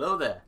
Hello there.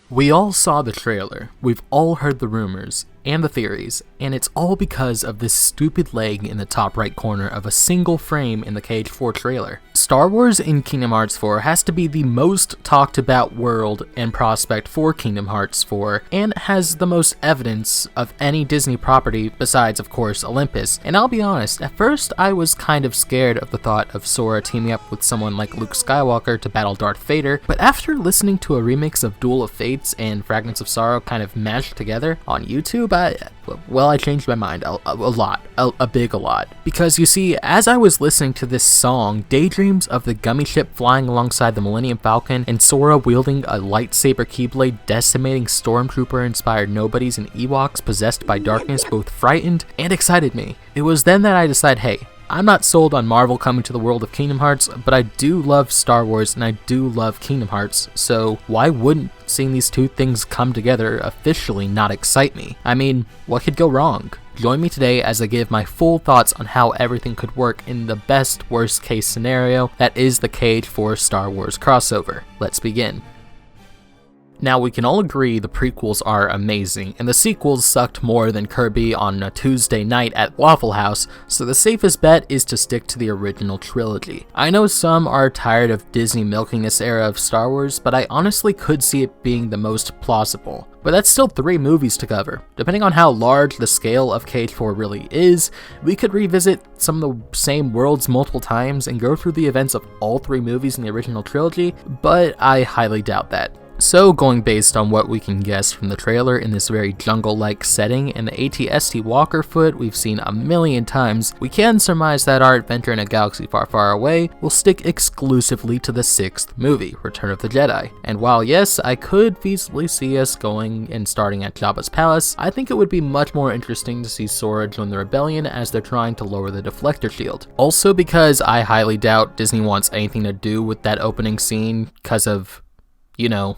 We all saw the trailer, we've all heard the rumors, and the theories, and it's all because of this stupid leg in the top right corner of a single frame in the KH4 trailer. Star Wars in Kingdom Hearts 4 has to be the most talked about world and prospect for Kingdom Hearts 4, and has the most evidence of any Disney property besides, of course, Olympus. And I'll be honest, at first I was kind of scared of the thought of Sora teaming up with someone like Luke Skywalker to battle Darth Vader, but after listening to a remix of Duel of Fates and Fragments of Sorrow kind of mashed together on YouTube, I changed my mind a lot. Because you see, as I was listening to this song, daydreams of the gummy ship flying alongside the Millennium Falcon and Sora wielding a lightsaber keyblade decimating Stormtrooper-inspired nobodies and Ewoks possessed by darkness both frightened and excited me. It was then that I decided, hey, I'm not sold on Marvel coming to the world of Kingdom Hearts, but I do love Star Wars and I do love Kingdom Hearts, so why wouldn't seeing these two things come together officially not excite me? I mean, what could go wrong? Join me today as I give my full thoughts on how everything could work in the best worst case scenario that is the KH4 Star Wars crossover. Let's begin. Now, we can all agree the prequels are amazing, and the sequels sucked more than Kirby on a Tuesday night at Waffle House, so the safest bet is to stick to the original trilogy. I know some are tired of Disney milking this era of Star Wars, but I honestly could see it being the most plausible. But that's still 3 movies to cover. Depending on how large the scale of KH4 really is, we could revisit some of the same worlds multiple times and go through the events of all 3 movies in the original trilogy, but I highly doubt that. So, going based on what we can guess from the trailer in this very jungle-like setting and the AT-ST Walker foot we've seen a million times, we can surmise that our adventure in a galaxy far, far away will stick exclusively to the 6th movie, Return of the Jedi. And while yes, I could feasibly see us going and starting at Jabba's palace, I think it would be much more interesting to see Sora join the rebellion as they're trying to lower the deflector shield. Also because I highly doubt Disney wants anything to do with that opening scene because of, you know,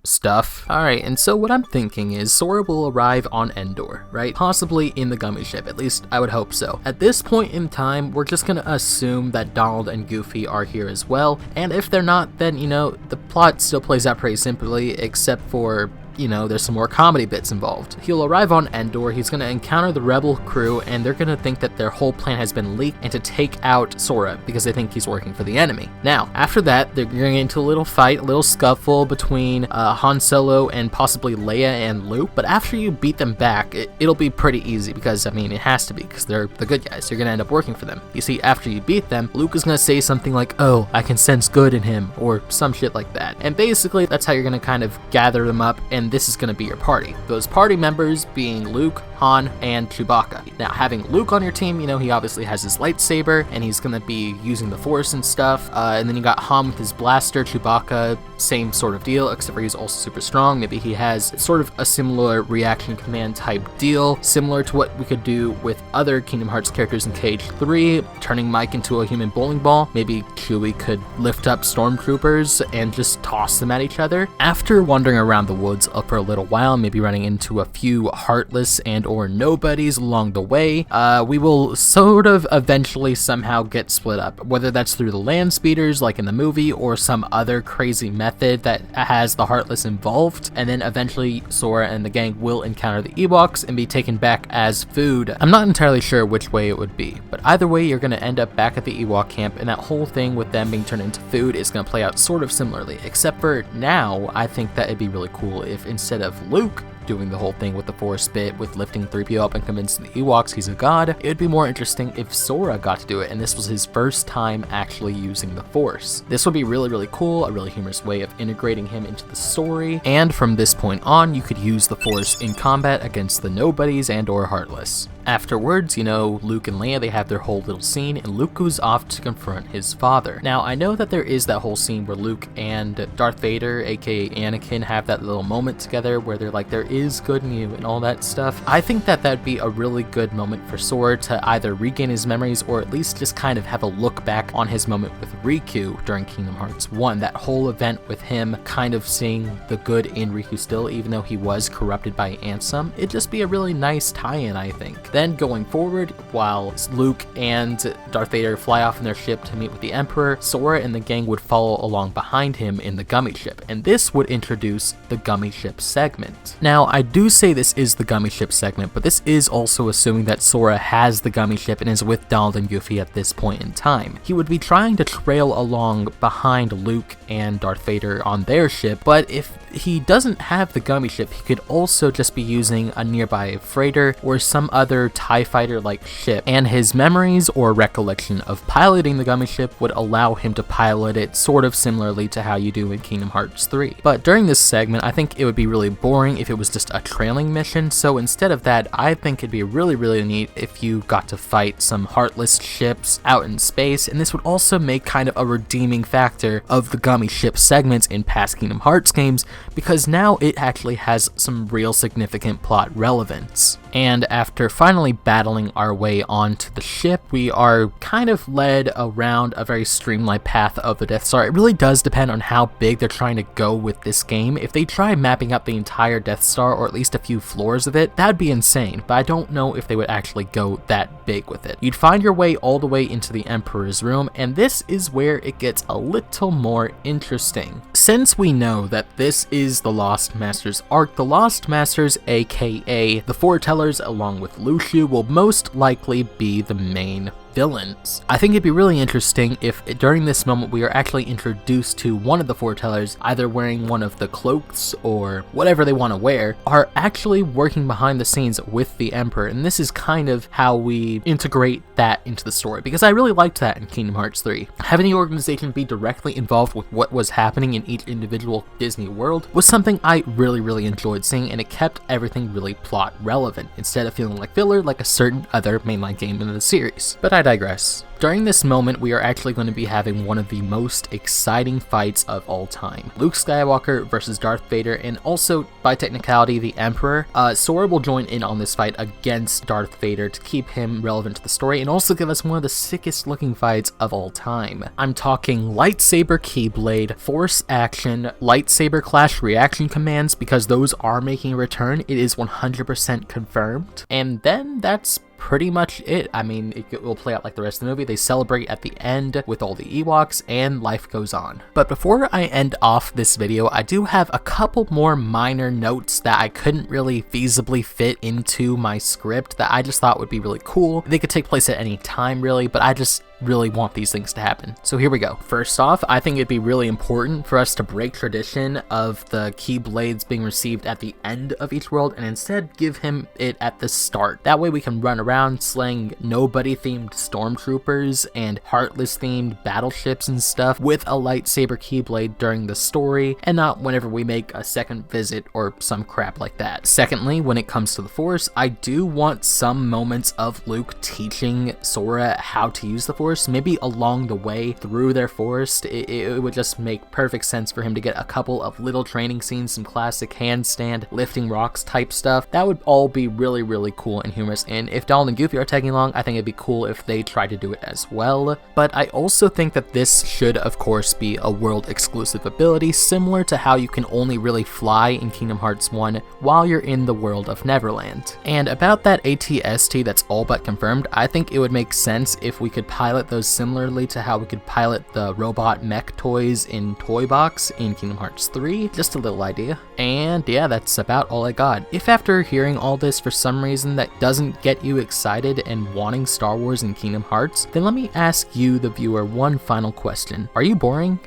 stuff. Alright, and so what I'm thinking is Sora will arrive on Endor, right? Possibly in the gummy ship, at least I would hope so. At this point in time, we're just gonna assume that Donald and Goofy are here as well, and if they're not, then, you know, the plot still plays out pretty simply, except for, you know, there's some more comedy bits involved. He'll arrive on Endor, he's gonna encounter the rebel crew, and they're gonna think that their whole plan has been leaked and to take out Sora because they think he's working for the enemy. Now, after that, they're gonna get into a little fight, a little scuffle between Han Solo and possibly Leia and Luke, but after you beat them back, it'll be pretty easy because, I mean, it has to be because they're the good guys. You're gonna end up working for them. You see, after you beat them, Luke is gonna say something like, oh, I can sense good in him, or some shit like that. And basically, that's how you're gonna kind of gather them up, and this is going to be your party. Those party members being Luke, Han, and Chewbacca. Now, having Luke on your team, you know, he obviously has his lightsaber, and he's going to be using the Force and stuff, and then you got Han with his blaster, Chewbacca, same sort of deal, except for he's also super strong. Maybe he has sort of a similar reaction command type deal, similar to what we could do with other Kingdom Hearts characters in KH3, turning Mike into a human bowling ball. Maybe Chewie could lift up stormtroopers and just toss them at each other. After wandering around the woods for a little while, maybe running into a few heartless and or nobodies along the way, we will sort of eventually somehow get split up, whether that's through the land speeders like in the movie or some other crazy method that has the heartless involved, and then eventually Sora and the gang will encounter the Ewoks and be taken back as food. I'm not entirely sure which way it would be, but either way you're going to end up back at the Ewok camp, and that whole thing with them being turned into food is going to play out sort of similarly, except for now I think that it'd be really cool if instead of Luke doing the whole thing with the Force bit, with lifting 3PO up and convincing the Ewoks he's a god, it would be more interesting if Sora got to do it and this was his first time actually using the Force. This would be really, really cool, a really humorous way of integrating him into the story, and from this point on, you could use the Force in combat against the nobodies and or heartless. Afterwards, you know, Luke and Leia, they have their whole little scene, and Luke goes off to confront his father. Now, I know that there is that whole scene where Luke and Darth Vader, aka Anakin, have that little moment together where they're like, there is good in you and all that stuff. I think that that'd be a really good moment for Sora to either regain his memories or at least just kind of have a look back on his moment with Riku during Kingdom Hearts 1. That whole event with him kind of seeing the good in Riku still, even though he was corrupted by Ansem. It'd just be a really nice tie-in, I think. Then going forward, while Luke and Darth Vader fly off in their ship to meet with the Emperor, Sora and the gang would follow along behind him in the gummy ship, and this would introduce the gummy ship segment. Now, I do say this is the gummy ship segment, but this is also assuming that Sora has the gummy ship and is with Donald and Goofy at this point in time. He would be trying to trail along behind Luke and Darth Vader on their ship, but if he doesn't have the gummy ship, he could also just be using a nearby freighter or some other TIE fighter-like ship, and his memories or recollection of piloting the gummy ship would allow him to pilot it sort of similarly to how you do in Kingdom Hearts 3. But during this segment, I think it would be really boring if it was just a trailing mission, so instead of that, I think it'd be really neat if you got to fight some Heartless ships out in space, and this would also make kind of a redeeming factor of the gummy ship segments in past Kingdom Hearts games, because now it actually has some real significant plot relevance. And after finally battling our way onto the ship, we are kind of led around a very streamlined path of the Death Star. It really does depend on how big they're trying to go with this game. If they try mapping out the entire Death Star, or at least a few floors of it, that'd be insane, but I don't know if they would actually go that big with it. You'd find your way all the way into the Emperor's room, and this is where it gets a little more interesting. Since we know that this is the Lost Masters arc, the Lost Masters, aka the Foretellers, along with Luxu, will most likely be the main villains. I think it'd be really interesting if during this moment we are actually introduced to one of the Foretellers, either wearing one of the cloaks or whatever they want to wear, are actually working behind the scenes with the Emperor, and this is kind of how we integrate that into the story, because I really liked that in Kingdom Hearts 3. Having the organization be directly involved with what was happening in each individual Disney world was something I really enjoyed seeing, and it kept everything really plot relevant, instead of feeling like filler like a certain other mainline game in the series. But I digress. During this moment, we are actually going to be having one of the most exciting fights of all time. Luke Skywalker versus Darth Vader, and also, by technicality, the Emperor. Sora will join in on this fight against Darth Vader to keep him relevant to the story, and also give us one of the sickest looking fights of all time. I'm talking lightsaber keyblade, force action, lightsaber clash reaction commands, because those are making a return. It is 100% confirmed. And then that's pretty much it. I mean, it will play out like the rest of the movie. They celebrate at the end with all the Ewoks, and life goes on. But before I end off this video, I do have a couple more minor notes that I couldn't really feasibly fit into my script that I just thought would be really cool. They could take place at any time, really, but I just really want these things to happen. So here we go. First off, I think it'd be really important for us to break tradition of the Keyblades being received at the end of each world and instead give him it at the start. That way we can run around slaying nobody-themed stormtroopers and Heartless-themed battleships and stuff with a lightsaber Keyblade during the story, and not whenever we make a second visit or some crap like that. Secondly, when it comes to the Force, I do want some moments of Luke teaching Sora how to use the Force, maybe along the way through their forest. It would just make perfect sense for him to get a couple of little training scenes, some classic handstand, lifting rocks type stuff. That would all be really cool and humorous, and if Donald and Goofy are tagging along, I think it'd be cool if they try to do it as well. But I also think that this should, of course, be a world exclusive ability, similar to how you can only really fly in Kingdom Hearts 1 while you're in the world of Neverland. And about that AT-ST that's all but confirmed, I think it would make sense if we could pilot those similarly to how we could pilot the robot mech toys in Toy Box in Kingdom Hearts 3. Just a little idea. And yeah, that's about all I got. If after hearing all this for some reason that doesn't get you excited and wanting Star Wars and Kingdom Hearts, then let me ask you, the viewer, one final question. Are you boring?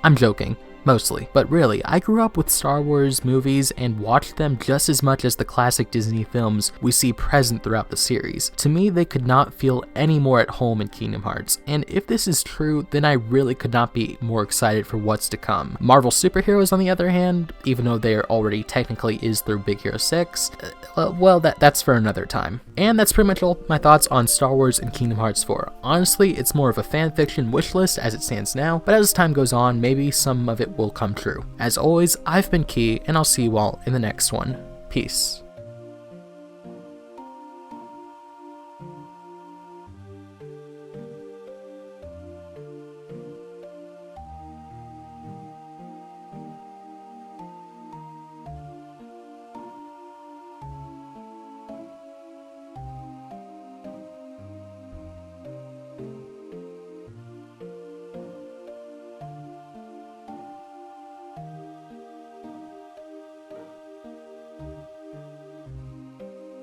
I'm joking. Mostly. But really, I grew up with Star Wars movies and watched them just as much as the classic Disney films we see present throughout the series. To me, they could not feel any more at home in Kingdom Hearts, and if this is true, then I really could not be more excited for what's to come. Marvel superheroes, on the other hand, even though they are already technically is through Big Hero 6, well, that's for another time. And that's pretty much all my thoughts on Star Wars and Kingdom Hearts 4. Honestly, it's more of a fanfiction wish list as it stands now, but as time goes on, maybe some of it will come true. As always, I've been Key, and I'll see you all in the next one. Peace.